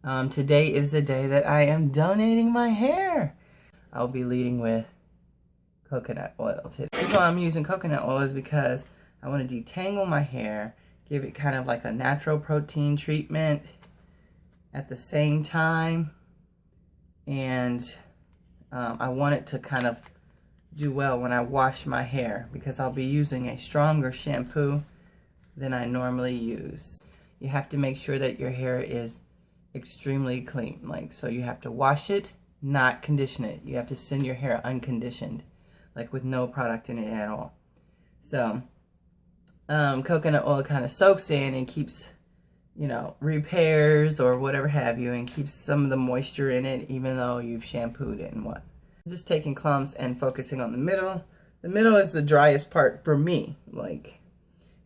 Today is the day that I am donating my hair. I'll be leading with coconut oil today. The reason why I'm using coconut oil is because I want to detangle my hair, give it kind of like a natural protein treatment at the same time, and I want it to kind of do well when I wash my hair because I'll be using a stronger shampoo than I normally use. You have to make sure that your hair is extremely clean, so you have to wash it, not condition it. You have to send your hair unconditioned, like with no product in it at all. So coconut oil kind of soaks in and keeps, repairs or whatever have you, and keeps some of the moisture in it even though you've shampooed it and what. I'm just taking clumps and focusing on the middle. The middle is the driest part for me,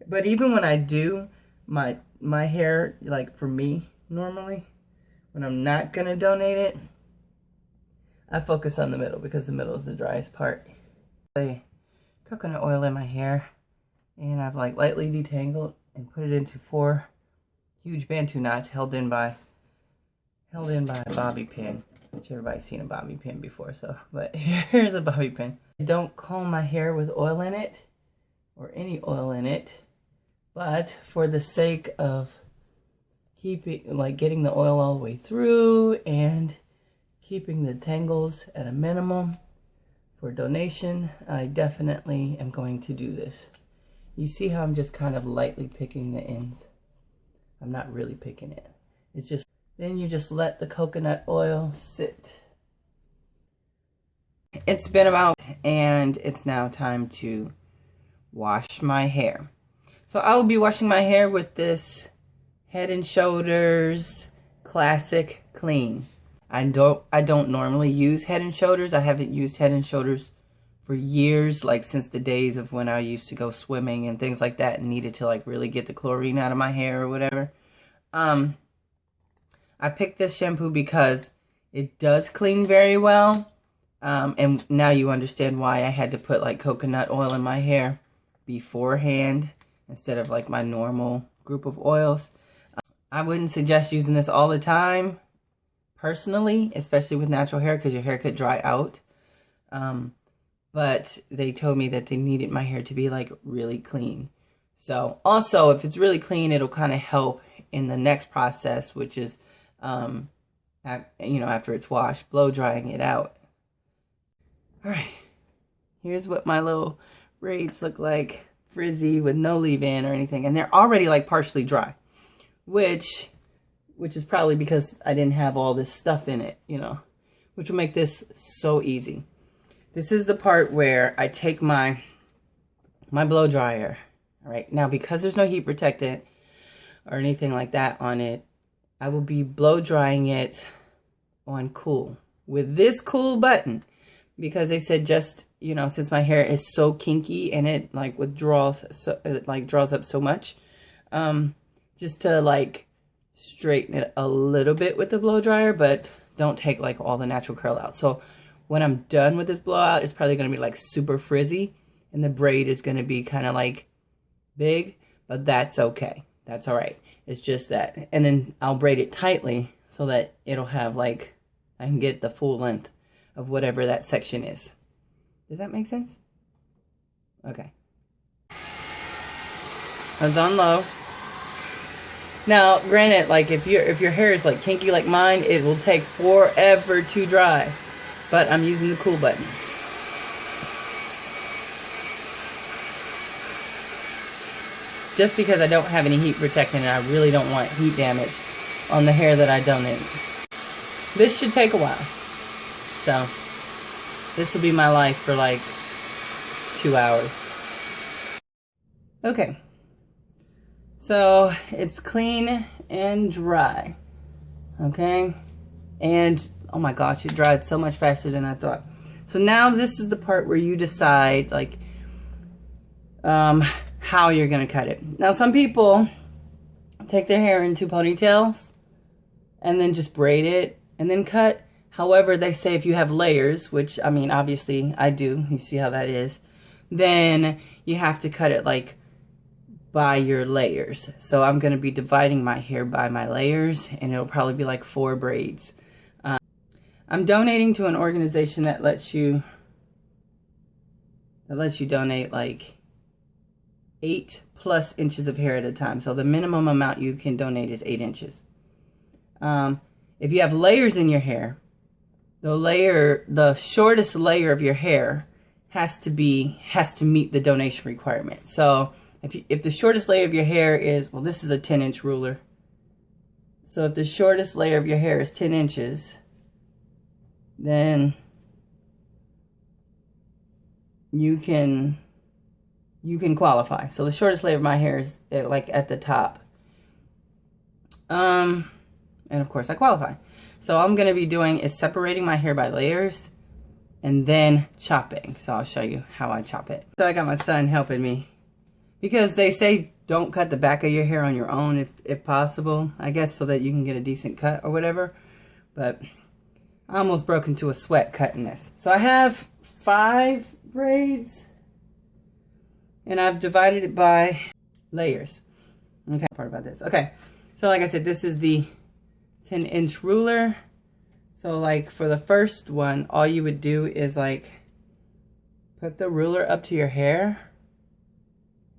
but even when I do my hair, for me normally, when I'm not gonna donate it, I focus on the middle because the middle is the driest part. I coconut oil in my hair, and I've lightly detangled and put it into 4 huge bantu knots held in by a bobby pin, which everybody's seen a bobby pin before. But here's a bobby pin. I don't comb my hair with oil in it or any oil in it, but for the sake of keeping, getting the oil all the way through and keeping the tangles at a minimum for donation, I definitely am going to do this. You see how I'm just kind of lightly picking the ends? I'm not really picking it. It's just, then you just let the coconut oil sit. It's been about, and it's now time to wash my hair. So I will be washing my hair with this Head & Shoulders Classic Clean. I don't normally use Head & Shoulders. I haven't used Head & Shoulders for years, since the days of when I used to go swimming and things like that and needed to really get the chlorine out of my hair or whatever. I picked this shampoo because it does clean very well. And now you understand why I had to put coconut oil in my hair beforehand instead of my normal group of oils. I wouldn't suggest using this all the time, personally, especially with natural hair, because your hair could dry out. But they told me that they needed my hair to be really clean. So also, if it's really clean, it'll kind of help in the next process, which is, after it's washed, blow drying it out. All right, here's what my little braids look like, frizzy with no leave-in or anything, and they're already partially dry, which is probably because I didn't have all this stuff in it, which will make this so easy. This is the part where I take my blow dryer. All right, now because there's no heat protectant or anything like that on it, I will be blow drying it on cool with this cool button, because they said just, since my hair is so kinky and it withdraws, so it draws up so much, just to straighten it a little bit with the blow dryer, but don't take all the natural curl out. So when I'm done with this blowout, it's probably going to be super frizzy, and the braid is going to be kind of big, but that's okay. That's all right. It's just that. And then I'll braid it tightly so that it'll have I can get the full length of whatever that section is. Does that make sense? Okay. I was on low. Now, granted, if your hair is kinky like mine, it will take forever to dry. But I'm using the cool button. Just because I don't have any heat protectant and I really don't want heat damage on the hair that I donate. This should take a while. So, this will be my life for 2 hours. Okay. So, it's clean and dry. Okay? And, oh my gosh, it dried so much faster than I thought. So now this is the part where you decide, how you're going to cut it. Now, some people take their hair into ponytails and then just braid it and then cut. However, they say if you have layers, which, obviously I do. You see how that is. Then you have to cut it by your layers. So I'm going to be dividing my hair by my layers, and it'll probably be like 4 braids. I'm donating to an organization that lets you donate like 8+ inches of hair at a time. So the minimum amount you can donate is 8 inches. If you have layers in your hair, the shortest layer of your hair has to meet the donation requirement. So if the shortest layer of your hair is, well, this is a 10-inch ruler. So if the shortest layer of your hair is 10 inches, then you can qualify. So the shortest layer of my hair is like at the top. And of course I qualify. So all I'm going to be doing is separating my hair by layers and then chopping. So I'll show you how I chop it. So I got my son helping me, because they say don't cut the back of your hair on your own if possible, I guess, so that you can get a decent cut or whatever. But I almost broke into a sweat cutting this. So I have 5 braids, and I've divided it by layers. Okay, part about this. Okay, so like I said, this is the 10-inch ruler. So like for the first one, all you would do is like put the ruler up to your hair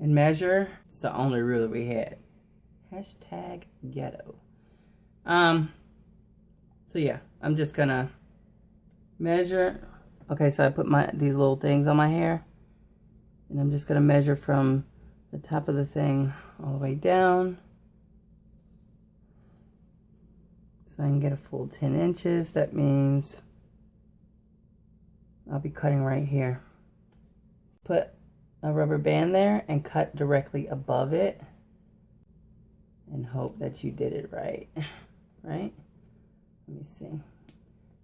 and measure. It's the only ruler we had. Hashtag ghetto. So yeah, I'm just gonna measure. Okay, so I put these little things on my hair, and I'm just gonna measure from the top of the thing all the way down, so I can get a full 10 inches. That means I'll be cutting right here. Put a rubber band there and cut directly above it, and hope that you did it right. Right? Let me see.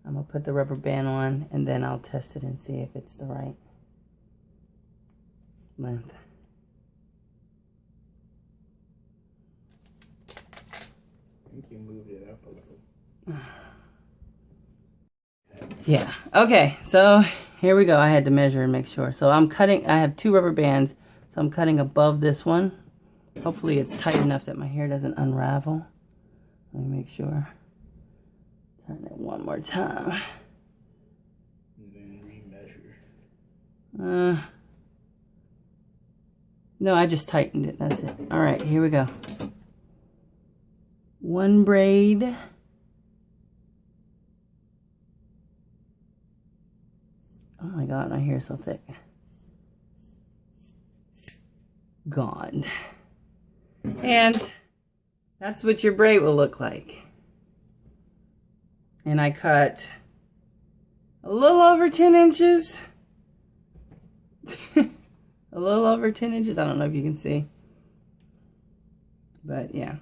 I'm gonna put the rubber band on, and then I'll test it and see if it's the right length. I think you moved it up a little. Yeah. Okay, so here we go. I had to measure and make sure. So I'm cutting, I have 2 rubber bands, so I'm cutting above this one. Hopefully it's tight enough that my hair doesn't unravel. Let me make sure. Turn it one more time. And then remeasure. No, I just tightened it. That's it. All right, here we go. 1 braid. Oh my God, my hair is so thick. Gone. And that's what your braid will look like. And I cut a little over 10 inches. A little over 10 inches. I don't know if you can see. But yeah.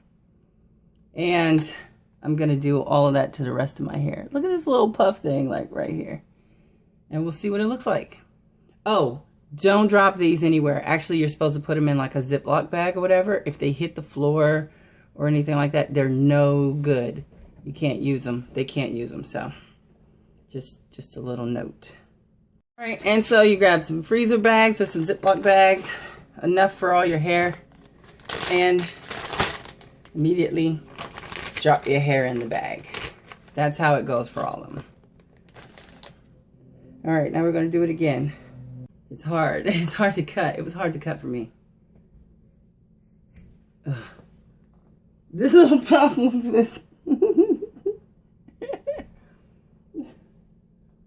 And I'm going to do all of that to the rest of my hair. Look at this little puff thing, like right here. And we'll see what it looks like. Oh, don't drop these anywhere. Actually, you're supposed to put them in like a Ziploc bag or whatever. If they hit the floor or anything like that, they're no good. You can't use them. They can't use them. So just a little note. All right, and so you grab some freezer bags or some Ziploc bags, enough for all your hair, and immediately drop your hair in the bag. That's how it goes for all of them. All right, now we're going to do it again. It's hard. It's hard to cut. It was hard to cut for me. Ugh. This little puff this.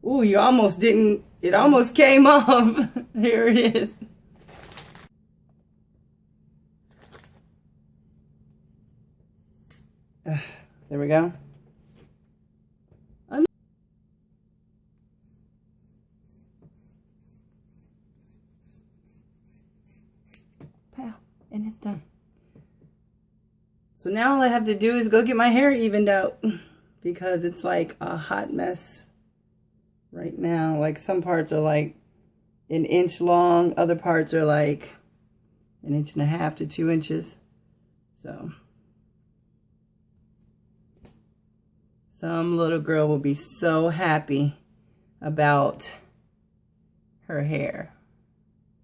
Ooh, you almost didn't. It almost came off. Here it is. There we go. Pow, and it's done. So now all I have to do is go get my hair evened out, because it's like a hot mess right now. Like some parts are like 1 inch long, other parts are like 1.5 inches to 2 inches. So some little girl will be so happy about her hair.